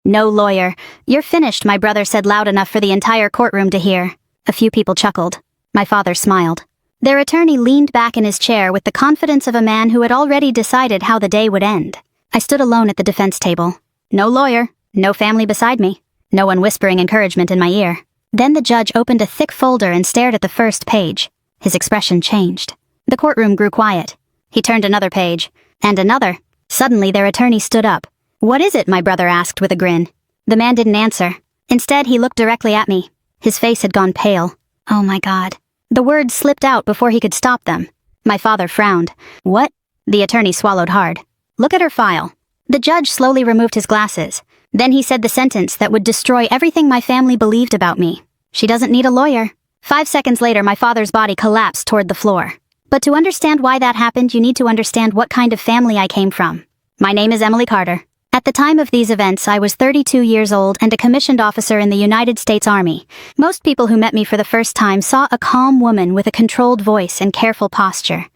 "No lawyer. You're finished," my brother said loud enough for the entire courtroom to hear. A few people chuckled. My father smiled. Their attorney leaned back in his chair with the confidence of a man who had already decided how the day would end. I stood alone at the defense table. No lawyer, no family beside me, no one whispering encouragement in my ear. Then the judge opened a thick folder and stared at the first page. His expression changed. The courtroom grew quiet. He turned another page, and another. Suddenly their attorney stood up. "What is it?" my brother asked with a grin. The man didn't answer. Instead, he looked directly at me. His face had gone pale. Oh my God. The words slipped out before he could stop them. My father frowned. "What?" The attorney swallowed hard. "Look at her file." The judge slowly removed his glasses. Then he said the sentence that would destroy everything my family believed about me. "She doesn't need a lawyer." 5 seconds later, my father's body collapsed toward the floor. But to understand why that happened, you need to understand what kind of family I came from. My name is Emily Carter. At the time of these events, I was 32 years old and a commissioned officer in the United States Army. Most people who met me for the first time saw a calm woman with a controlled voice and careful posture.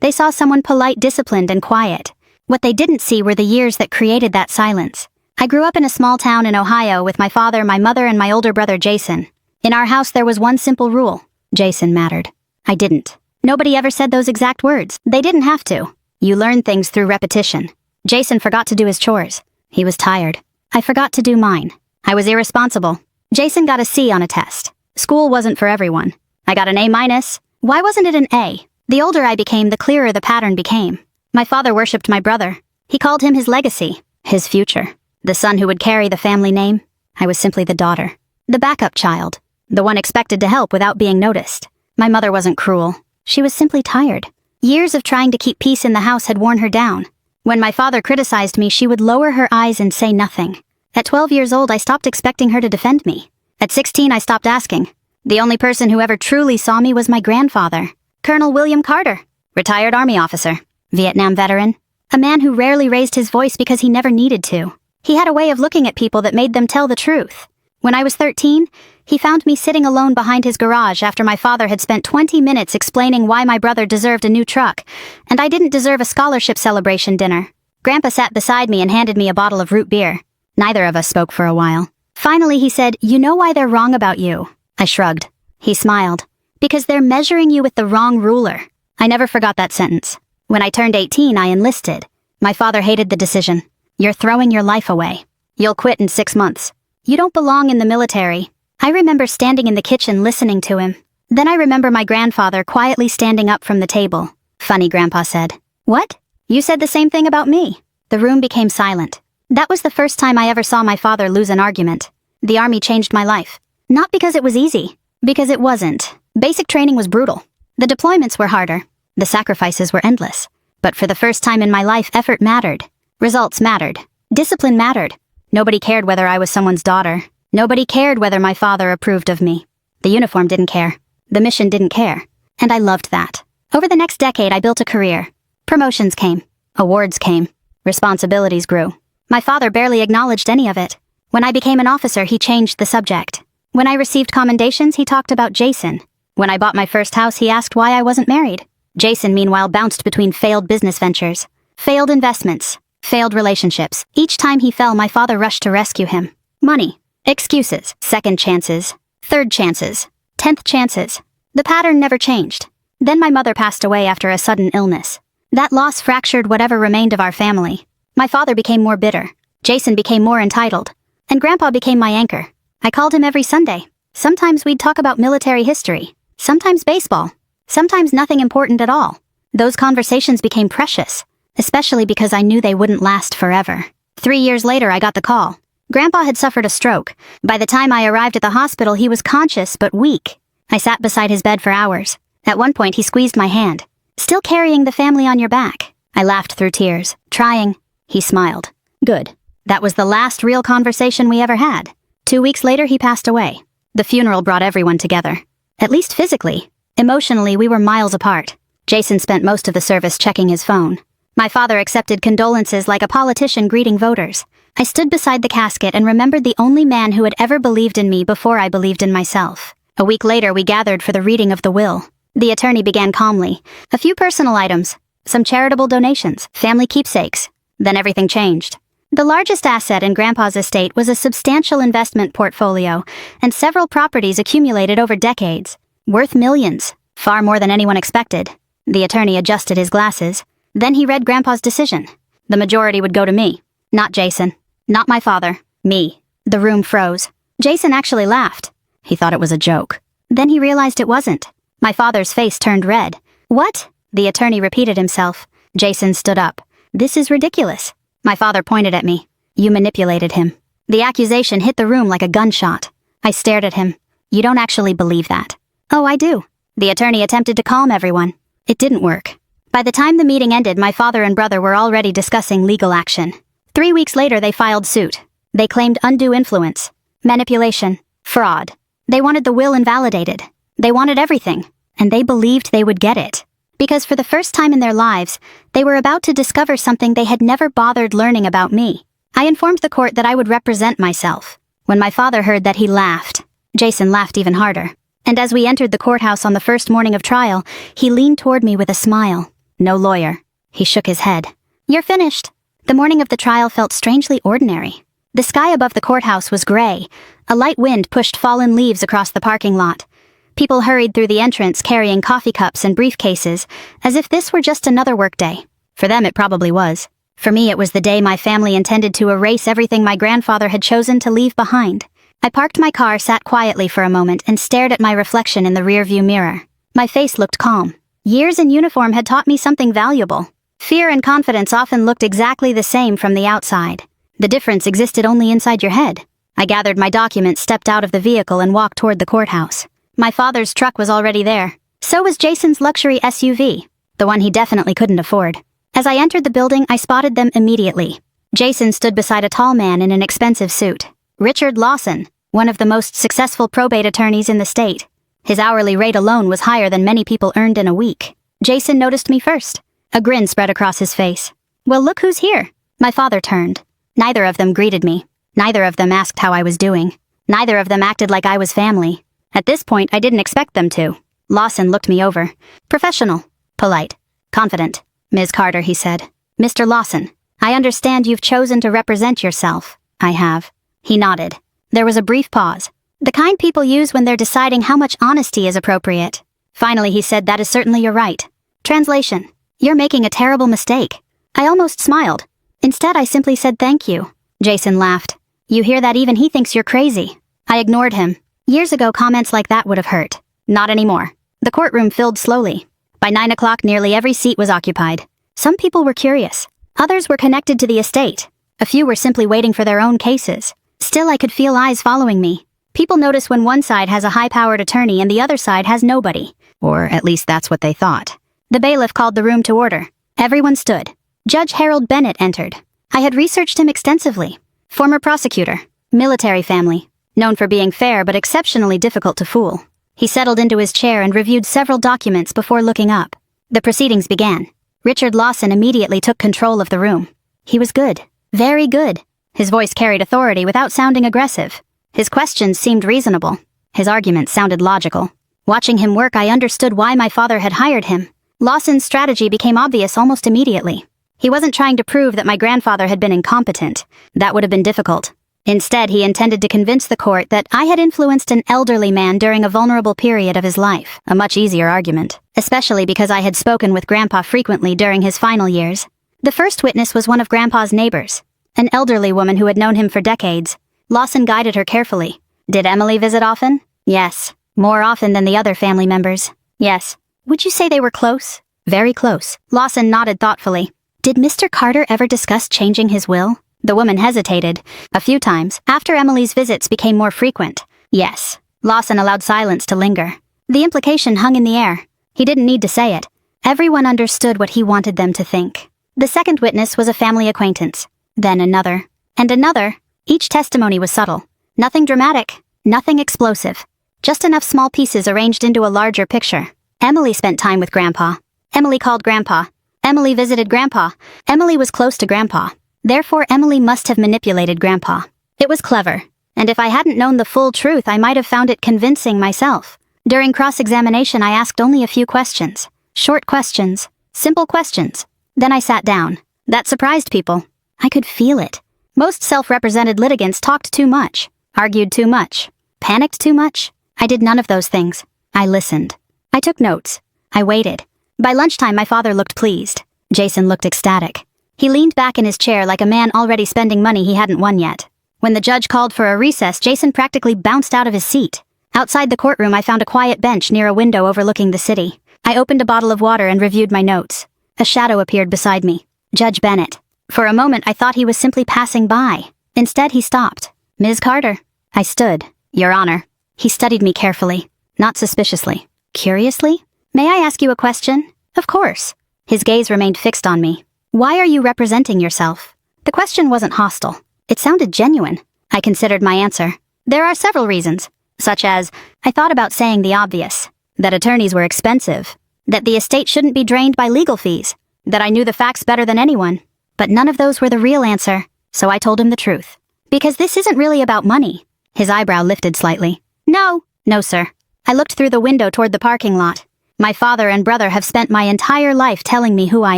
They saw someone polite, disciplined, and quiet. What they didn't see were the years that created that silence. I grew up in a small town in Ohio with my father, my mother, and my older brother, Jason. In our house, there was one simple rule. Jason mattered. I didn't. Nobody ever said those exact words. They didn't have to. You learn things through repetition. Jason forgot to do his chores. He was tired. I forgot to do mine. I was irresponsible. Jason got a C on a test. School wasn't for everyone. I got an A-. Why wasn't it an A? The older I became, the clearer the pattern became. My father worshipped my brother. He called him his legacy, his future. The son who would carry the family name. I was simply the daughter. The backup child. The one expected to help without being noticed. My mother wasn't cruel. She was simply tired. Years of trying to keep peace in the house had worn her down. When my father criticized me, she would lower her eyes and say nothing. At 12 years old, I stopped expecting her to defend me. At 16, I stopped asking. The only person who ever truly saw me was my grandfather, Colonel William Carter, retired Army officer, Vietnam veteran, a man who rarely raised his voice because he never needed to. He had a way of looking at people that made them tell the truth. When I was 13, he found me sitting alone behind his garage after my father had spent 20 minutes explaining why my brother deserved a new truck, and I didn't deserve a scholarship celebration dinner. Grandpa sat beside me and handed me a bottle of root beer. Neither of us spoke for a while. Finally, he said, "You know why they're wrong about you?" I shrugged. He smiled. "Because they're measuring you with the wrong ruler." I never forgot that sentence. When I turned 18, I enlisted. My father hated the decision. "You're throwing your life away. You'll quit in 6 months. You don't belong in the military." I remember standing in the kitchen listening to him. Then I remember my grandfather quietly standing up from the table. "Funny," Grandpa said. "What? You said the same thing about me." The room became silent. That was the first time I ever saw my father lose an argument. The Army changed my life. Not because it was easy. Because it wasn't. Basic training was brutal. The deployments were harder. The sacrifices were endless. But for the first time in my life, effort mattered. Results mattered. Discipline mattered. Nobody cared whether I was someone's daughter. Nobody cared whether my father approved of me. The uniform didn't care. The mission didn't care. And I loved that. Over the next decade, I built a career. Promotions came. Awards came. Responsibilities grew. My father barely acknowledged any of it. When I became an officer, he changed the subject. When I received commendations, he talked about Jason. When I bought my first house, he asked why I wasn't married. Jason, meanwhile, bounced between failed business ventures, failed investments, failed relationships. Each time he fell, my father rushed to rescue him. Money. Excuses. Second chances. Third chances. 10th chances. The pattern never changed. Then my mother passed away after a sudden illness. That loss fractured whatever remained of our family. My father became more bitter. Jason became more entitled. And Grandpa became my anchor. I called him every Sunday. Sometimes we'd talk about military history. Sometimes baseball. Sometimes nothing important at all. Those conversations became precious, especially because I knew they wouldn't last forever. 3 years later, I got the call. Grandpa had suffered a stroke. By the time I arrived at the hospital, he was conscious but weak. I sat beside his bed for hours. At one point, he squeezed my hand. "Still carrying the family on your back." I laughed through tears. "Trying." He smiled. "Good." That was the last real conversation we ever had. 2 weeks later, he passed away. The funeral brought everyone together. At least physically. Emotionally, we were miles apart. Jason spent most of the service checking his phone. My father accepted condolences like a politician greeting voters. I stood beside the casket and remembered the only man who had ever believed in me before I believed in myself. A week later, we gathered for the reading of the will. The attorney began calmly. A few personal items, some charitable donations, family keepsakes. Then everything changed. The largest asset in Grandpa's estate was a substantial investment portfolio and several properties accumulated over decades, worth millions, far more than anyone expected. The attorney adjusted his glasses. Then he read Grandpa's decision. The majority would go to me. Not Jason. Not my father. Me. The room froze. Jason actually laughed. He thought it was a joke. Then he realized it wasn't. My father's face turned red. What? The attorney repeated himself. Jason stood up. This is ridiculous. My father pointed at me. You manipulated him. The accusation hit the room like a gunshot. I stared at him. You don't actually believe that. Oh, I do. The attorney attempted to calm everyone. It didn't work. By the time the meeting ended, my father and brother were already discussing legal action. 3 weeks later, they filed suit. They claimed undue influence, manipulation, fraud. They wanted the will invalidated. They wanted everything, and they believed they would get it. Because for the first time in their lives, they were about to discover something they had never bothered learning about me. I informed the court that I would represent myself. When my father heard that, he laughed. Jason laughed even harder. And as we entered the courthouse on the first morning of trial, he leaned toward me with a smile. No lawyer. He shook his head. You're finished. The morning of the trial felt strangely ordinary. The sky above the courthouse was gray. A light wind pushed fallen leaves across the parking lot. People hurried through the entrance carrying coffee cups and briefcases, as if this were just another workday. For them, it probably was. For me, it was the day my family intended to erase everything my grandfather had chosen to leave behind. I parked my car, sat quietly for a moment, and stared at my reflection in the rearview mirror. My face looked calm. Years in uniform had taught me something valuable. Fear and confidence often looked exactly the same from the outside. The difference existed only inside your head. I gathered my documents, stepped out of the vehicle, and walked toward the courthouse. My father's truck was already there. So was Jason's luxury SUV, the one he definitely couldn't afford. As I entered the building, I spotted them immediately. Jason stood beside a tall man in an expensive suit. Richard Lawson, one of the most successful probate attorneys in the state. His hourly rate alone was higher than many people earned in a week. Jason noticed me first. A grin spread across his face. Well, look who's here. My father turned. Neither of them greeted me. Neither of them asked how I was doing. Neither of them acted like I was family. At this point, I didn't expect them to. Lawson looked me over. Professional. Polite. Confident. Ms. Carter, he said. Mr. Lawson, I understand you've chosen to represent yourself. I have. He nodded. There was a brief pause. The kind people use when they're deciding how much honesty is appropriate. Finally, he said, that is certainly your right. Translation. You're making a terrible mistake. I almost smiled. Instead, I simply said thank you. Jason laughed. You hear that? Even he thinks you're crazy. I ignored him. Years ago, comments like that would have hurt. Not anymore. The courtroom filled slowly. By 9 o'clock, nearly every seat was occupied. Some people were curious. Others were connected to the estate. A few were simply waiting for their own cases. Still, I could feel eyes following me. People notice when one side has a high-powered attorney and the other side has nobody. Or at least that's what they thought. The bailiff called the room to order. Everyone stood. Judge Harold Bennett entered. I had researched him extensively. Former prosecutor. Military family. Known for being fair but exceptionally difficult to fool. He settled into his chair and reviewed several documents before looking up. The proceedings began. Richard Lawson immediately took control of the room. He was good. Very good. His voice carried authority without sounding aggressive. His questions seemed reasonable. His arguments sounded logical. Watching him work, I understood why my father had hired him. Lawson's strategy became obvious almost immediately. He wasn't trying to prove that my grandfather had been incompetent. That would have been difficult. Instead, he intended to convince the court that I had influenced an elderly man during a vulnerable period of his life, a much easier argument, especially because I had spoken with Grandpa frequently during his final years. The first witness was one of Grandpa's neighbors, an elderly woman who had known him for decades. Lawson guided her carefully. Did Emily visit often? Yes. More often than the other family members. Yes. Would you say they were close? Very close. Lawson nodded thoughtfully. Did Mr. Carter ever discuss changing his will? The woman hesitated. A few times, after Emily's visits became more frequent. Yes. Lawson allowed silence to linger. The implication hung in the air. He didn't need to say it. Everyone understood what he wanted them to think. The second witness was a family acquaintance. Then another. And another. Each testimony was subtle. Nothing dramatic. Nothing explosive. Just enough small pieces arranged into a larger picture. Emily spent time with Grandpa. Emily called Grandpa. Emily visited Grandpa. Emily was close to Grandpa. Therefore, Emily must have manipulated Grandpa. It was clever, and if I hadn't known the full truth, I might have found it convincing myself. During cross-examination, I asked only a few questions. Short questions. Simple questions. Then I sat down. That surprised people. I could feel it. Most self-represented litigants talked too much, argued too much, panicked too much. I did none of those things. I listened. I took notes. I waited. By lunchtime, my father looked pleased. Jason looked ecstatic. He leaned back in his chair like a man already spending money he hadn't won yet. When the judge called for a recess, Jason practically bounced out of his seat. Outside the courtroom, I found a quiet bench near a window overlooking the city. I opened a bottle of water and reviewed my notes. A shadow appeared beside me. Judge Bennett. For a moment, I thought he was simply passing by. Instead, he stopped. Ms. Carter. I stood. Your Honor. He studied me carefully, not suspiciously. Curiously? May I ask you a question? Of course. His gaze remained fixed on me. Why are you representing yourself? The question wasn't hostile. It sounded genuine. I considered my answer. There are several reasons, such as, I thought about saying the obvious, that attorneys were expensive, that the estate shouldn't be drained by legal fees, that I knew the facts better than anyone. But none of those were the real answer, so I told him the truth. Because this isn't really about money. His eyebrow lifted slightly. No, sir. I looked through the window toward the parking lot. My father and brother have spent my entire life telling me who I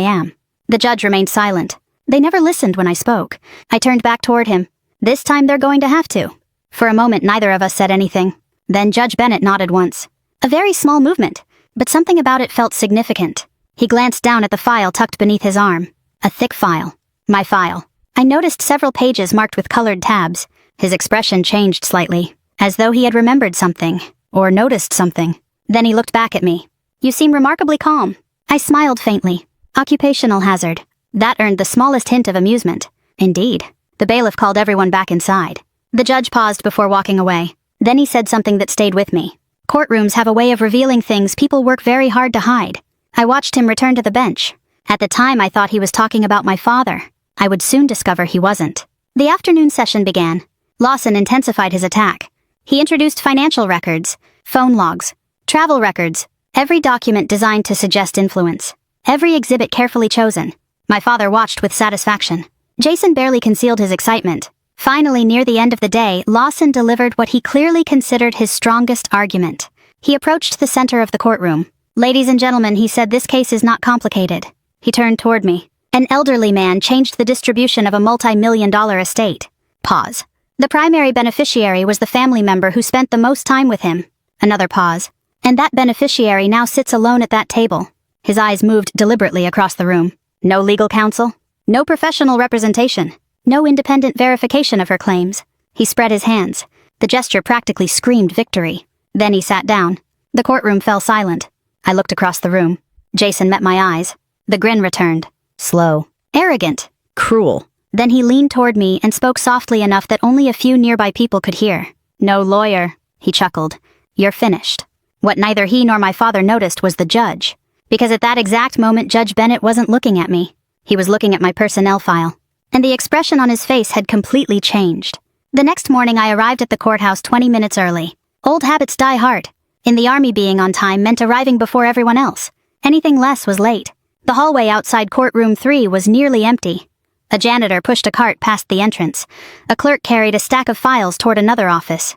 am. The judge remained silent. They never listened when I spoke. I turned back toward him. This time they're going to have to. For a moment, neither of us said anything. Then Judge Bennett nodded once. A very small movement, but something about it felt significant. He glanced down at the file tucked beneath his arm. A thick file. My file. I noticed several pages marked with colored tabs. His expression changed slightly, as though he had remembered something, or noticed something. Then he looked back at me. You seem remarkably calm. I smiled faintly. Occupational hazard. That earned the smallest hint of amusement. Indeed. The bailiff called everyone back inside. The judge paused before walking away. Then he said something that stayed with me. Courtrooms have a way of revealing things people work very hard to hide. I watched him return to the bench. At the time, I thought he was talking about my father. I would soon discover he wasn't. The afternoon session began. Lawson intensified his attack. He introduced financial records, phone logs, travel records, every document designed to suggest influence, every exhibit carefully chosen. My father watched with satisfaction. Jason barely concealed his excitement. Finally, near the end of the day, Lawson delivered what he clearly considered his strongest argument. He approached the center of the courtroom. Ladies and gentlemen, he said, this case is not complicated. He turned toward me. An elderly man changed the distribution of a multi-million-dollar estate. Pause. The primary beneficiary was the family member who spent the most time with him. Another pause. And that beneficiary now sits alone at that table. His eyes moved deliberately across the room. No legal counsel. No professional representation. No independent verification of her claims. He spread his hands. The gesture practically screamed victory. Then he sat down. The courtroom fell silent. I looked across the room. Jason met my eyes. The grin returned. Slow. Arrogant. Cruel. Then he leaned toward me and spoke softly enough that only a few nearby people could hear. No lawyer. He chuckled. You're finished. What neither he nor my father noticed was the judge. Because at that exact moment, Judge Bennett wasn't looking at me. He was looking at my personnel file. And the expression on his face had completely changed. The next morning, I arrived at the courthouse 20 minutes early. Old habits die hard. In the Army, being on time meant arriving before everyone else. Anything less was late. The hallway outside courtroom 3 was nearly empty. A janitor pushed a cart past the entrance. A clerk carried a stack of files toward another office.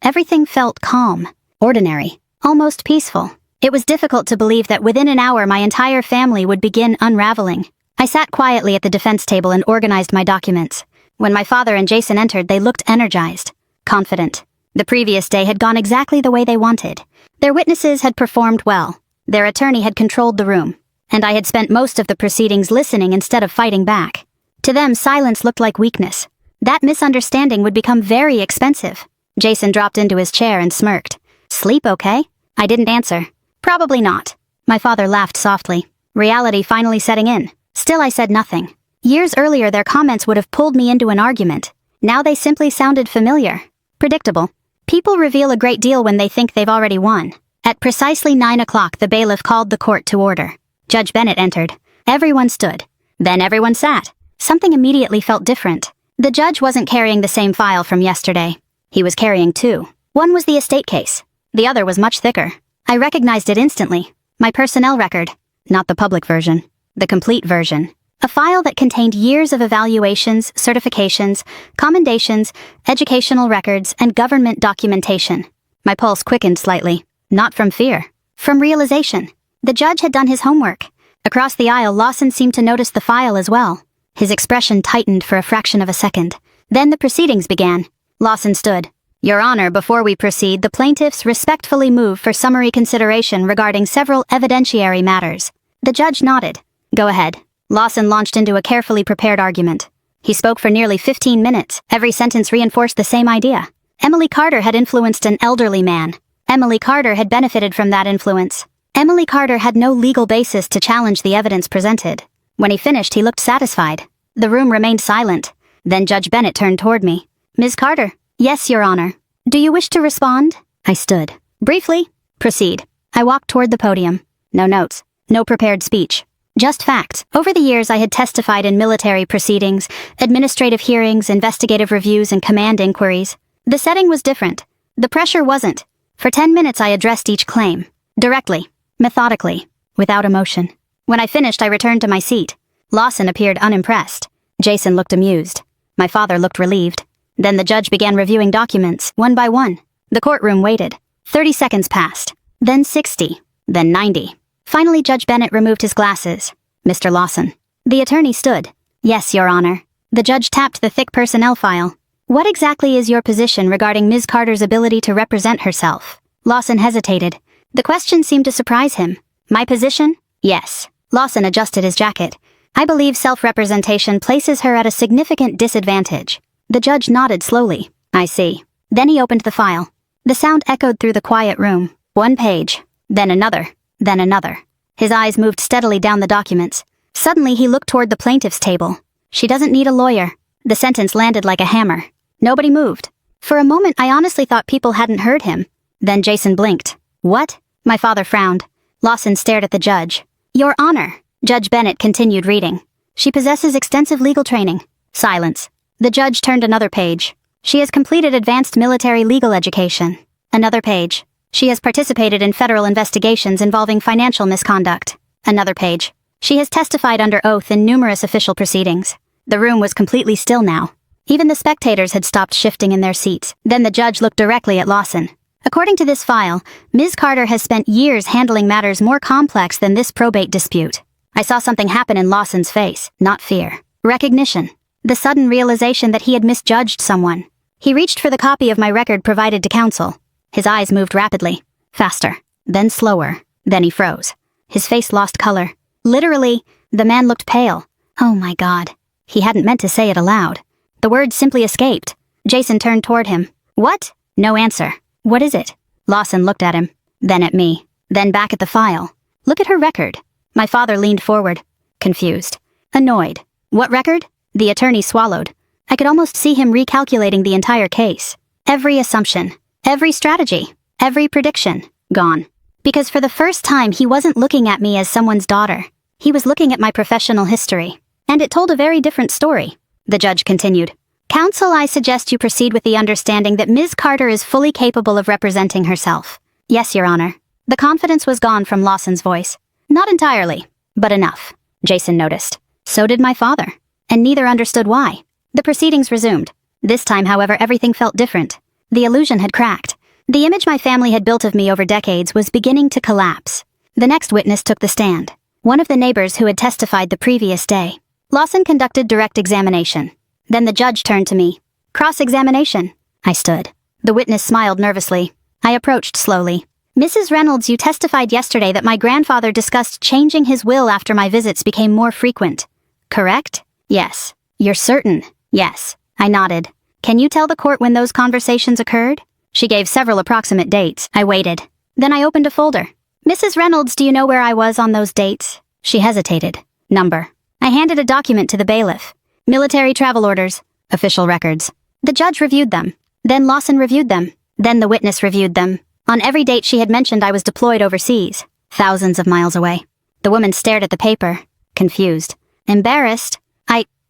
Everything felt calm, ordinary, almost peaceful. It was difficult to believe that within an hour my entire family would begin unraveling. I sat quietly at the defense table and organized my documents. When my father and Jason entered, they looked energized, confident. The previous day had gone exactly the way they wanted. Their witnesses had performed well. Their attorney had controlled the room. And I had spent most of the proceedings listening instead of fighting back. To them, silence looked like weakness. That misunderstanding would become very expensive. Jason dropped into his chair and smirked. Sleep okay? I didn't answer. Probably not. My father laughed softly. Reality finally setting in. Still, I said nothing. Years earlier, their comments would have pulled me into an argument. Now they simply sounded familiar. Predictable. People reveal a great deal when they think they've already won. At precisely 9 o'clock, the bailiff called the court to order. Judge Bennett entered. Everyone stood. Then everyone sat. Something immediately felt different. The judge wasn't carrying the same file from yesterday. He was carrying two. One was the estate case. The other was much thicker. I recognized it instantly. My personnel record. Not the public version. The complete version. A file that contained years of evaluations, certifications, commendations, educational records, and government documentation. My pulse quickened slightly. Not from fear. From realization. The judge had done his homework. Across the aisle, Lawson seemed to notice the file as well. His expression tightened for a fraction of a second. Then the proceedings began. Lawson stood. Your Honor, before we proceed, the plaintiffs respectfully move for summary consideration regarding several evidentiary matters. The judge nodded. Go ahead. Lawson launched into a carefully prepared argument. He spoke for nearly 15 minutes. Every sentence reinforced the same idea. Emily Carter had influenced an elderly man. Emily Carter had benefited from that influence. Emily Carter had no legal basis to challenge the evidence presented. When he finished, he looked satisfied. The room remained silent. Then Judge Bennett turned toward me. Ms. Carter? Yes, Your Honor. Do you wish to respond? I stood. Briefly? Proceed. I walked toward the podium. No notes. No prepared speech. Just facts. Over the years, I had testified in military proceedings, administrative hearings, investigative reviews, and command inquiries. The setting was different. The pressure wasn't. For 10 minutes, I addressed each claim. Directly. Methodically. Without emotion. When I finished, I returned to my seat. Lawson appeared unimpressed. Jason looked amused. My father looked relieved. Then the judge began reviewing documents, one by one. The courtroom waited. 30 seconds passed. Then 60. Then 90. Finally, Judge Bennett removed his glasses. Mr. Lawson. The attorney stood. Yes, Your Honor. The judge tapped the thick personnel file. What exactly is your position regarding Ms. Carter's ability to represent herself? Lawson hesitated. The question seemed to surprise him. My position? Yes. Lawson adjusted his jacket. I believe self-representation places her at a significant disadvantage. The judge nodded slowly. I see. Then he opened the file. The sound echoed through the quiet room. One page. Then another. Then another. His eyes moved steadily down the documents. Suddenly he looked toward the plaintiff's table. She doesn't need a lawyer. The sentence landed like a hammer. Nobody moved. For a moment I honestly thought people hadn't heard him. Then Jason blinked. What? My father frowned. Lawson stared at the judge. Your Honor. Judge Bennett continued reading. She possesses extensive legal training. Silence. The judge turned another page. She has completed advanced military legal education. Another page. She has participated in federal investigations involving financial misconduct. Another page. She has testified under oath in numerous official proceedings. The room was completely still now. Even the spectators had stopped shifting in their seats. Then the judge looked directly at Lawson. According to this file, Ms. Carter has spent years handling matters more complex than this probate dispute. I saw something happen in Lawson's face, not fear. Recognition. The sudden realization that he had misjudged someone. He reached for the copy of my record provided to counsel. His eyes moved rapidly. Faster. Then slower. Then he froze. His face lost color. Literally, the man looked pale. Oh my God. He hadn't meant to say it aloud. The words simply escaped. Jason turned toward him. What? No answer. What is it? Lawson looked at him. Then at me. Then back at the file. Look at her record. My father leaned forward. Confused. Annoyed. What record? The attorney swallowed. I could almost see him recalculating the entire case. Every assumption. Every strategy. Every prediction. Gone. Because for the first time he wasn't looking at me as someone's daughter. He was looking at my professional history. And it told a very different story. The judge continued. Counsel, I suggest you proceed with the understanding that Ms. Carter is fully capable of representing herself. Yes, Your Honor. The confidence was gone from Lawson's voice. Not entirely, but enough, Jason noticed. So did my father. And neither understood why. The proceedings resumed. This time, however, everything felt different. The illusion had cracked. The image my family had built of me over decades was beginning to collapse. The next witness took the stand. One of the neighbors who had testified the previous day. Lawson conducted direct examination. Then the judge turned to me. Cross-examination. I stood. The witness smiled nervously. I approached slowly. Mrs. Reynolds, you testified yesterday that my grandfather discussed changing his will after my visits became more frequent. Correct? Yes. You're certain? Yes. I nodded. Can you tell the court when those conversations occurred? She gave several approximate dates. I waited. Then I opened a folder. Mrs. Reynolds, do you know where I was on those dates? She hesitated. Number. I handed a document to the bailiff. Military travel orders. Official records. The judge reviewed them. Then Lawson reviewed them. Then the witness reviewed them. On every date she had mentioned I was deployed overseas. Thousands of miles away. The woman stared at the paper. Confused. Embarrassed.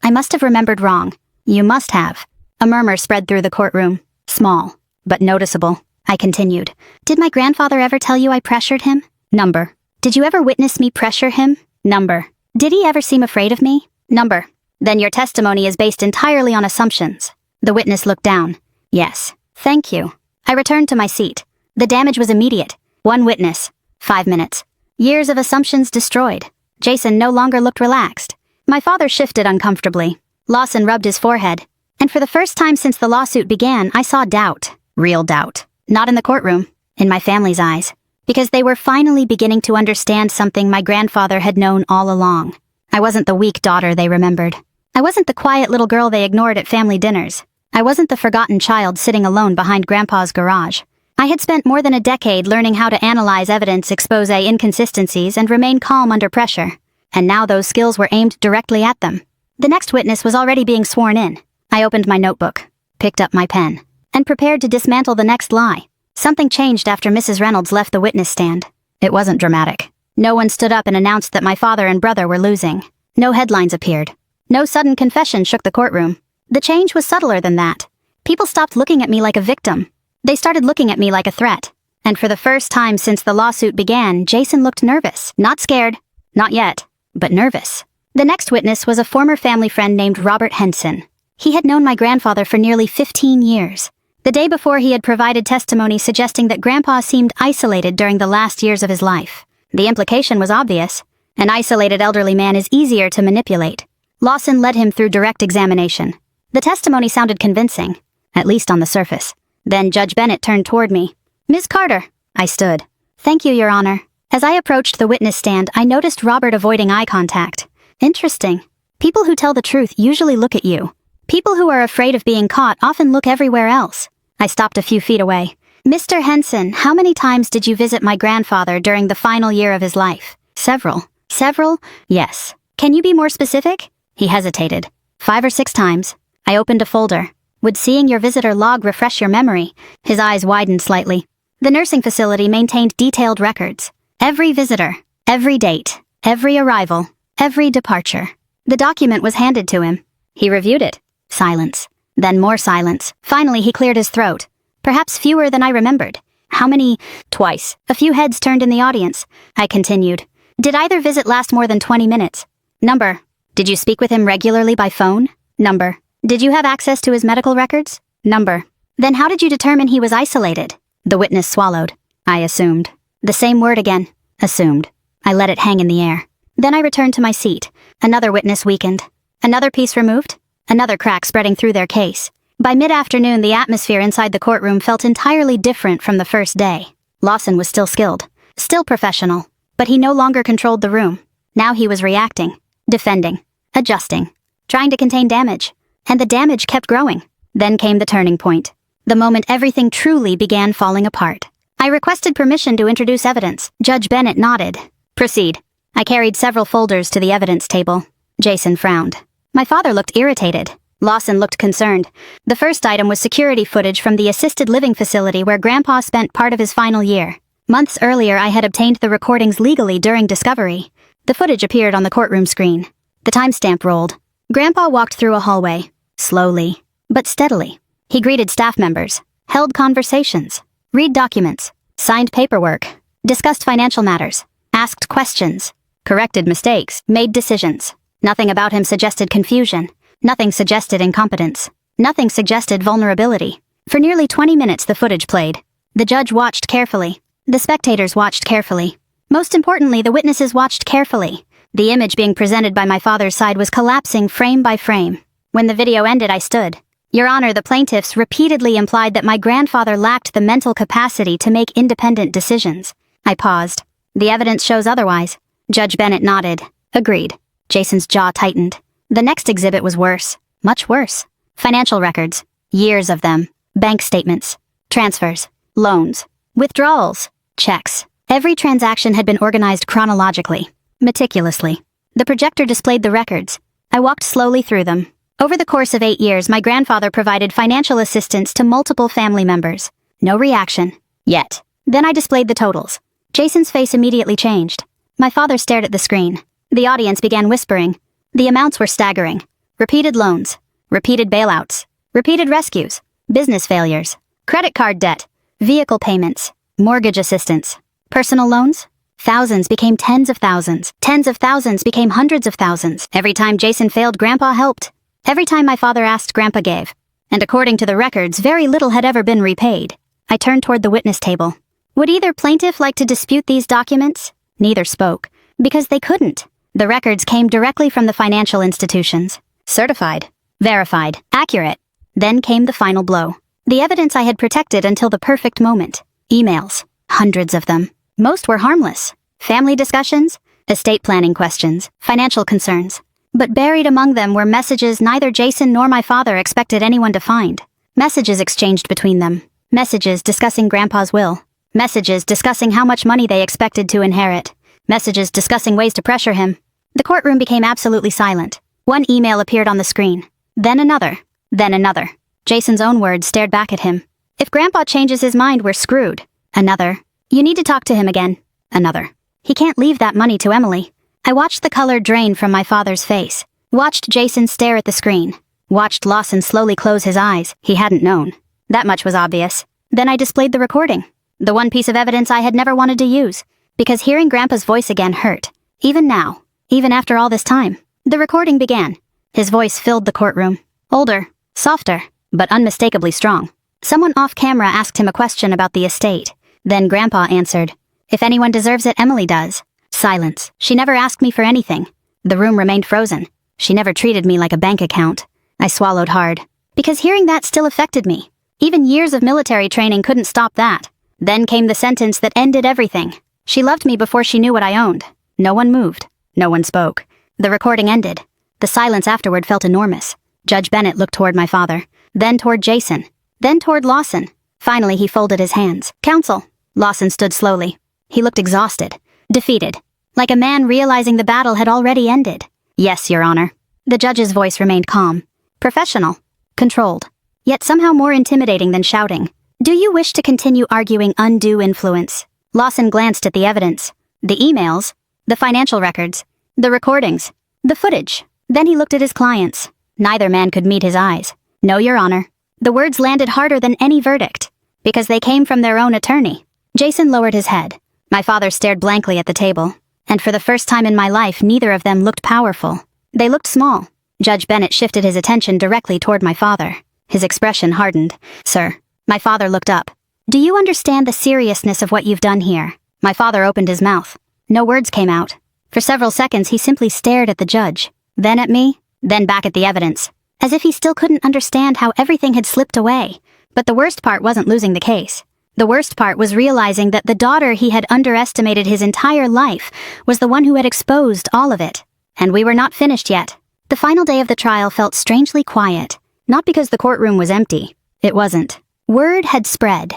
I must have remembered wrong. You must have. A murmur spread through the courtroom. Small, but noticeable. I continued. Did my grandfather ever tell you I pressured him? Number. Did you ever witness me pressure him? Number. Did he ever seem afraid of me? Number. Then your testimony is based entirely on assumptions. The witness looked down. Yes. Thank you. I returned to my seat. The damage was immediate. One witness. 5 minutes. Years of assumptions destroyed. Jason no longer looked relaxed. My father shifted uncomfortably. Lawson rubbed his forehead. And for the first time since the lawsuit began, I saw doubt. Real doubt. Not in the courtroom. In my family's eyes. Because they were finally beginning to understand something my grandfather had known all along. I wasn't the weak daughter they remembered. I wasn't the quiet little girl they ignored at family dinners. I wasn't the forgotten child sitting alone behind Grandpa's garage. I had spent more than a decade learning how to analyze evidence, expose inconsistencies, and remain calm under pressure. And now those skills were aimed directly at them. The next witness was already being sworn in. I opened my notebook, picked up my pen, and prepared to dismantle the next lie. Something changed after Mrs. Reynolds left the witness stand. It wasn't dramatic. No one stood up and announced that my father and brother were losing. No headlines appeared. No sudden confession shook the courtroom. The change was subtler than that. People stopped looking at me like a victim. They started looking at me like a threat. And for the first time since the lawsuit began, Jason looked nervous. Not scared. Not yet. But nervous. The next witness was a former family friend named Robert Henson. He had known my grandfather for nearly 15 years. The day before, he had provided testimony suggesting that Grandpa seemed isolated during the last years of his life. The implication was obvious. An isolated elderly man is easier to manipulate. Lawson led him through direct examination. The testimony sounded convincing, at least on the surface. Then Judge Bennett turned toward me. "Ms. Carter." I stood. "Thank you, Your Honor." As I approached the witness stand, I noticed Robert avoiding eye contact. Interesting. People who tell the truth usually look at you. People who are afraid of being caught often look everywhere else. I stopped a few feet away. "Mr. Henson, how many times did you visit my grandfather during the final year of his life?" "Several." "Several?" "Yes." "Can you be more specific?" He hesitated. 5 or 6 times. I opened a folder. "Would seeing your visitor log refresh your memory?" His eyes widened slightly. The nursing facility maintained detailed records. Every visitor, every date, every arrival, every departure. The document was handed to him. He reviewed it. Silence. Then more silence. Finally, he cleared his throat. "Perhaps fewer than I remembered." "How many?" "Twice." A few heads turned in the audience. I continued. "Did either visit last more than 20 minutes?" "Number." "Did you speak with him regularly by phone?" "Number." "Did you have access to his medical records?" "Number." "Then how did you determine he was isolated?" The witness swallowed. "I assumed." The same word again. "Assumed." I let it hang in the air. Then I returned to my seat. Another witness weakened. Another piece removed. Another crack spreading through their case. By mid-afternoon, the atmosphere inside the courtroom felt entirely different from the first day. Lawson was still skilled, still professional, but he no longer controlled the room. Now he was reacting, defending, adjusting, trying to contain damage. And the damage kept growing. Then came the turning point. The moment everything truly began falling apart. I requested permission to introduce evidence. Judge Bennett nodded. "Proceed." I carried several folders to the evidence table. Jason frowned. My father looked irritated. Lawson looked concerned. The first item was security footage from the assisted living facility where Grandpa spent part of his final year. Months earlier, I had obtained the recordings legally during discovery. The footage appeared on the courtroom screen. The timestamp rolled. Grandpa walked through a hallway. Slowly, but steadily. He greeted staff members, held conversations, read documents, signed paperwork, discussed financial matters, asked questions, corrected mistakes, made decisions. Nothing about him suggested confusion. Nothing suggested incompetence. Nothing suggested vulnerability. For nearly 20 minutes the footage played. The judge watched carefully. The spectators watched carefully. Most importantly, the witnesses watched carefully. The image being presented by my father's side was collapsing frame by frame. When the video ended, I stood. "Your Honor, the plaintiffs repeatedly implied that my grandfather lacked the mental capacity to make independent decisions." I paused. "The evidence shows otherwise." Judge Bennett nodded. "Agreed." Jason's jaw tightened. The next exhibit was worse. Much worse. Financial records. Years of them. Bank statements. Transfers. Loans. Withdrawals. Checks. Every transaction had been organized chronologically. Meticulously. The projector displayed the records. I walked slowly through them. Over the course of 8 years, my grandfather provided financial assistance to multiple family members. No reaction. Yet. Then I displayed the totals. Jason's face immediately changed. My father stared at the screen. The audience began whispering. The amounts were staggering. Repeated loans. Repeated bailouts. Repeated rescues. Business failures. Credit card debt. Vehicle payments. Mortgage assistance. Personal loans. Thousands became tens of thousands. Tens of thousands became hundreds of thousands. Every time Jason failed, Grandpa helped. Every time my father asked, Grandpa gave. And according to the records, very little had ever been repaid. I turned toward the witness table. Would either plaintiff like to dispute these documents? Neither spoke. Because they couldn't. The records came directly from the financial institutions. Certified. Verified. Accurate. Then came the final blow. The evidence I had protected until the perfect moment. Emails. Hundreds of them. Most were harmless. Family discussions, estate planning questions, financial concerns. But buried among them were messages neither Jason nor my father expected anyone to find. Messages exchanged between them. Messages discussing Grandpa's will. Messages discussing how much money they expected to inherit. Messages discussing ways to pressure him. The courtroom became absolutely silent. One email appeared on the screen. Then another. Then another. Jason's own words stared back at him. If Grandpa changes his mind, we're screwed. Another. You need to talk to him again. Another. He can't leave that money to Emily. I watched the color drain from my father's face. Watched Jason stare at the screen. Watched Lawson slowly close his eyes. He hadn't known. That much was obvious. Then I displayed the recording. The one piece of evidence I had never wanted to use. Because hearing Grandpa's voice again hurt. Even now. Even after all this time. The recording began. His voice filled the courtroom. Older. Softer. But unmistakably strong. Someone off camera asked him a question about the estate. Then Grandpa answered. If anyone deserves it, Emily does. Silence. She never asked me for anything. The room remained frozen. She never treated me like a bank account. I swallowed hard. Because hearing that still affected me. Even years of military training couldn't stop that. Then came the sentence that ended everything. She loved me before she knew what I owned. No one moved. No one spoke. The recording ended. The silence afterward felt enormous. Judge Bennett looked toward my father. Then toward Jason. Then toward Lawson. Finally, he folded his hands. Counsel. Lawson stood slowly. He looked exhausted. Defeated. Like a man realizing the battle had already ended. Yes, Your Honor. The judge's voice remained calm. Professional. Controlled. Yet somehow more intimidating than shouting. Do you wish to continue arguing undue influence? Lawson glanced at the evidence. The emails. The financial records. The recordings. The footage. Then he looked at his clients. Neither man could meet his eyes. No, Your Honor. The words landed harder than any verdict. Because they came from their own attorney. Jason lowered his head. My father stared blankly at the table. And for the first time in my life, neither of them looked powerful. They looked small. Judge Bennett shifted his attention directly toward my father. His expression hardened. Sir. My father looked up. Do you understand the seriousness of what you've done here? My father opened his mouth. No words came out. For several seconds, he simply stared at the judge. Then at me. Then back at the evidence. As if he still couldn't understand how everything had slipped away. But the worst part wasn't losing the case. The worst part was realizing that the daughter he had underestimated his entire life was the one who had exposed all of it. And we were not finished yet. The final day of the trial felt strangely quiet. Not because the courtroom was empty. It wasn't. Word had spread.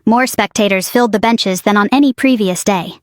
More spectators filled the benches than on any previous day.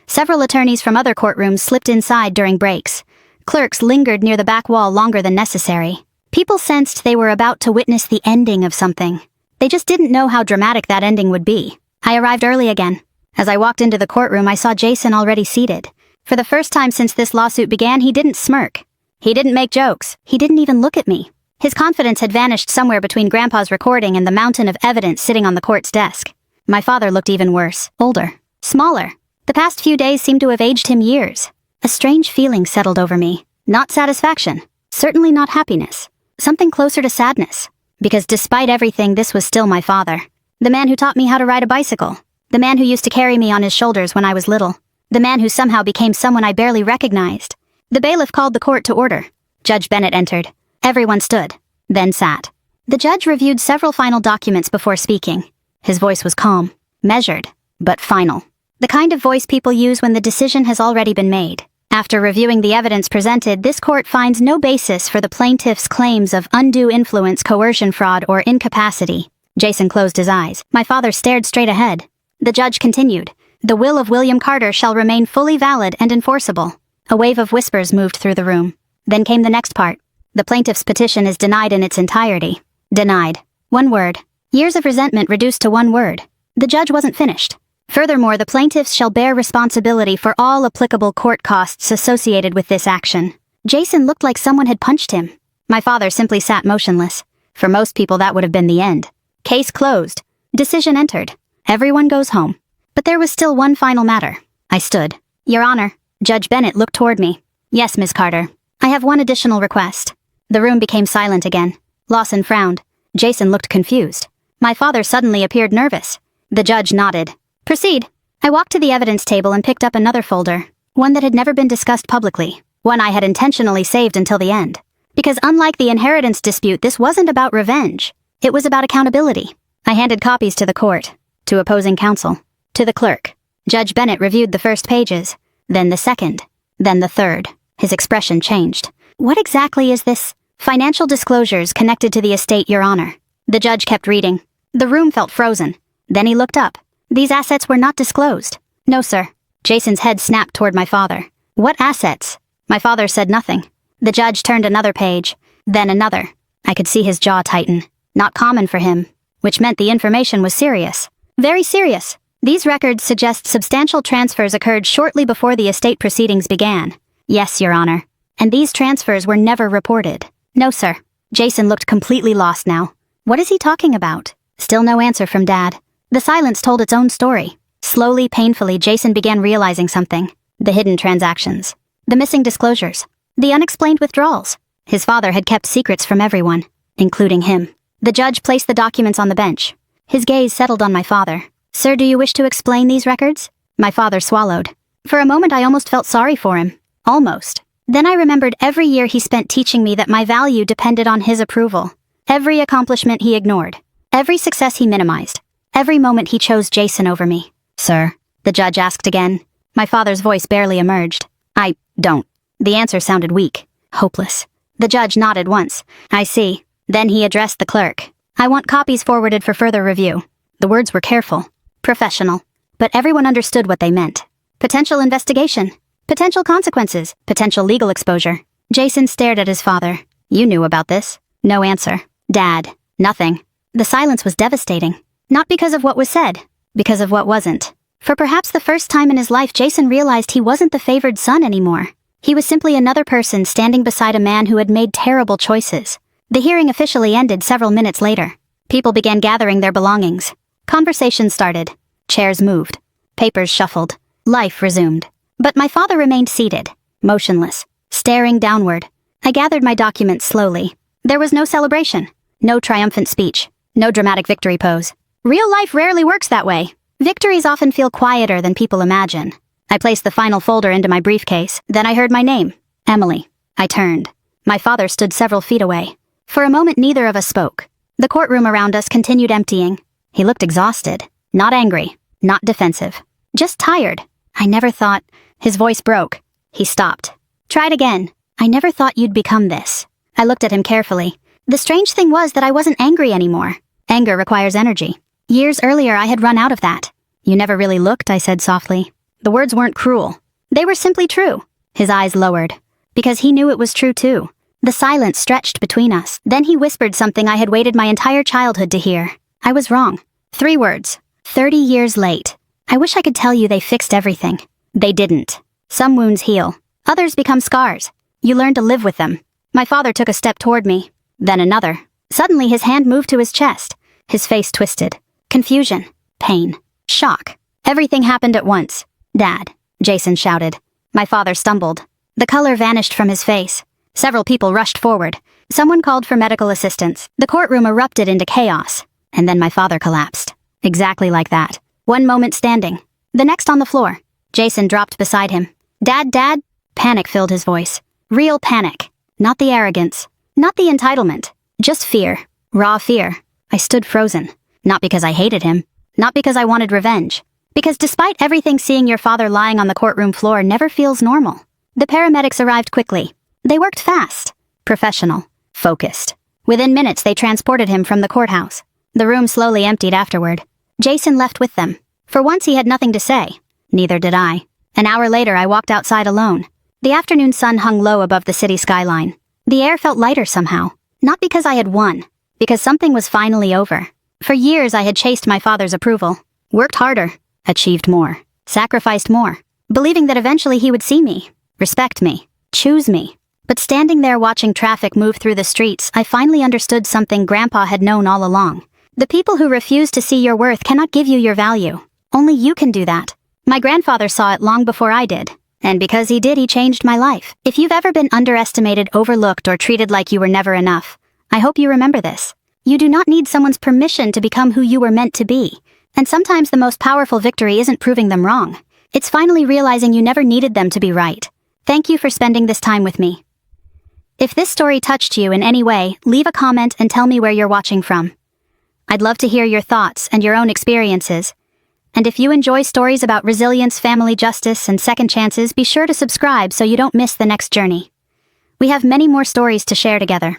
Several attorneys from other courtrooms slipped inside during breaks. Clerks lingered near the back wall longer than necessary. People sensed they were about to witness the ending of something. They just didn't know how dramatic that ending would be. I arrived early again. As I walked into the courtroom, I saw Jason already seated. For the first time since this lawsuit began, he didn't smirk. He didn't make jokes. He didn't even look at me. His confidence had vanished somewhere between Grandpa's recording and the mountain of evidence sitting on the court's desk. My father looked even worse. Older. Smaller. The past few days seemed to have aged him years. A strange feeling settled over me. Not satisfaction. Certainly not happiness. Something closer to sadness. Because despite everything, this was still my father. The man who taught me how to ride a bicycle. The man who used to carry me on his shoulders when I was little. The man who somehow became someone I barely recognized. The bailiff called the court to order. Judge Bennett entered. Everyone stood. Then sat. The judge reviewed several final documents before speaking. His voice was calm. Measured. But final. The kind of voice people use when the decision has already been made. After reviewing the evidence presented, this court finds no basis for the plaintiff's claims of undue influence, coercion, fraud, or incapacity. Jason closed his eyes. My father stared straight ahead. The judge continued. The will of William Carter shall remain fully valid and enforceable. A wave of whispers moved through the room. Then came the next part. The plaintiff's petition is denied in its entirety. Denied. One word. Years of resentment reduced to one word. The judge wasn't finished. Furthermore, the plaintiffs shall bear responsibility for all applicable court costs associated with this action. Jason looked like someone had punched him. My father simply sat motionless. For most people, that would have been the end. Case closed. Decision entered. Everyone goes home. But there was still one final matter. I stood. Your Honor. Judge Bennett looked toward me. Yes, Ms. Carter. I have one additional request. The room became silent again. Lawson frowned. Jason looked confused. My father suddenly appeared nervous. The judge nodded. Proceed. I walked to the evidence table and picked up another folder. One that had never been discussed publicly. one I had intentionally saved until the end. Because unlike the inheritance dispute, this wasn't about revenge. It was about accountability. I handed copies to the court, to opposing counsel, to the clerk. Judge Bennett reviewed the first pages, then the second, then the third. His expression changed. What exactly is this? Financial disclosures connected to the estate, Your Honor. The judge kept reading. The room felt frozen. Then he looked up. These assets were not disclosed. No, sir. Jason's head snapped toward my father. What assets? My father said nothing. The judge turned another page, then another. I could see his jaw tighten. Not common for him, which meant the information was serious. Very serious. These records suggest substantial transfers occurred shortly before the estate proceedings began. Yes, Your Honor. And these transfers were never reported. No, sir. Jason looked completely lost now. What is he talking about? Still no answer from Dad. The silence told its own story. Slowly, painfully, Jason began realizing something. The hidden transactions. The missing disclosures. The unexplained withdrawals. His father had kept secrets from everyone, including him. The judge placed the documents on the bench. His gaze settled on my father. Sir, do you wish to explain these records? My father swallowed. For a moment I almost felt sorry for him. Almost. Then I remembered every year he spent teaching me that my value depended on his approval. Every accomplishment he ignored. Every success he minimized. Every moment he chose Jason over me. Sir, the judge asked again. My father's voice barely emerged. I don't. The answer sounded weak. Hopeless. The judge nodded once. I see. Then he addressed the clerk. I want copies forwarded for further review. The words were careful. Professional. But everyone understood what they meant. Potential investigation. Potential consequences. Potential legal exposure. Jason stared at his father. You knew about this? No answer. Dad. Nothing. The silence was devastating. Not because of what was said. Because of what wasn't. For perhaps the first time in his life, Jason realized he wasn't the favored son anymore. He was simply another person standing beside a man who had made terrible choices. The hearing officially ended several minutes later. People began gathering their belongings. Conversation started. Chairs moved. Papers shuffled. Life resumed. But my father remained seated, motionless, staring downward. I gathered my documents slowly. There was no celebration. No triumphant speech. No dramatic victory pose. Real life rarely works that way. Victories often feel quieter than people imagine. I placed the final folder into my briefcase. Then I heard my name. Emily. I turned. My father stood several feet away. For a moment, neither of us spoke. The courtroom around us continued emptying. He looked exhausted. Not angry. Not defensive. Just tired. I never thought... His voice broke. He stopped. Tried again. I never thought you'd become this. I looked at him carefully. The strange thing was that I wasn't angry anymore. Anger requires energy. Years earlier, I had run out of that. You never really looked, I said softly. The words weren't cruel. They were simply true. His eyes lowered. Because he knew it was true too. The silence stretched between us. Then he whispered something I had waited my entire childhood to hear. I was wrong. 3 words. 30 years late. I wish I could tell you they fixed everything. They didn't. Some wounds heal. Others become scars. You learn to live with them. My father took a step toward me. Then another. Suddenly his hand moved to his chest. His face twisted. Confusion. Pain. Shock. Everything happened at once. Dad. Jason shouted. My father stumbled. The color vanished from his face. Several people rushed forward. Someone called for medical assistance. The courtroom erupted into chaos. And then my father collapsed. Exactly like that. One moment standing. The next on the floor. Jason dropped beside him. Dad, Dad? Panic filled his voice. Real panic. Not the arrogance. Not the entitlement. Just fear. Raw fear. I stood frozen. Not because I hated him. Not because I wanted revenge. Because despite everything, seeing your father lying on the courtroom floor never feels normal. The paramedics arrived quickly. They worked fast. Professional. Focused. Within minutes, they transported him from the courthouse. The room slowly emptied afterward. Jason left with them. For once, he had nothing to say. Neither did I. An hour later, I walked outside alone. The afternoon sun hung low above the city skyline. The air felt lighter somehow. Not because I had won. Because something was finally over. For years, I had chased my father's approval. Worked harder. Achieved more. Sacrificed more. Believing that eventually he would see me. Respect me. Choose me. But standing there watching traffic move through the streets, I finally understood something Grandpa had known all along. The people who refuse to see your worth cannot give you your value. Only you can do that. My grandfather saw it long before I did. And because he did, he changed my life. If you've ever been underestimated, overlooked, or treated like you were never enough, I hope you remember this. You do not need someone's permission to become who you were meant to be. And sometimes the most powerful victory isn't proving them wrong. It's finally realizing you never needed them to be right. Thank you for spending this time with me. If this story touched you in any way, leave a comment and tell me where you're watching from. I'd love to hear your thoughts and your own experiences. And if you enjoy stories about resilience, family justice, and second chances, be sure to subscribe so you don't miss the next journey. We have many more stories to share together.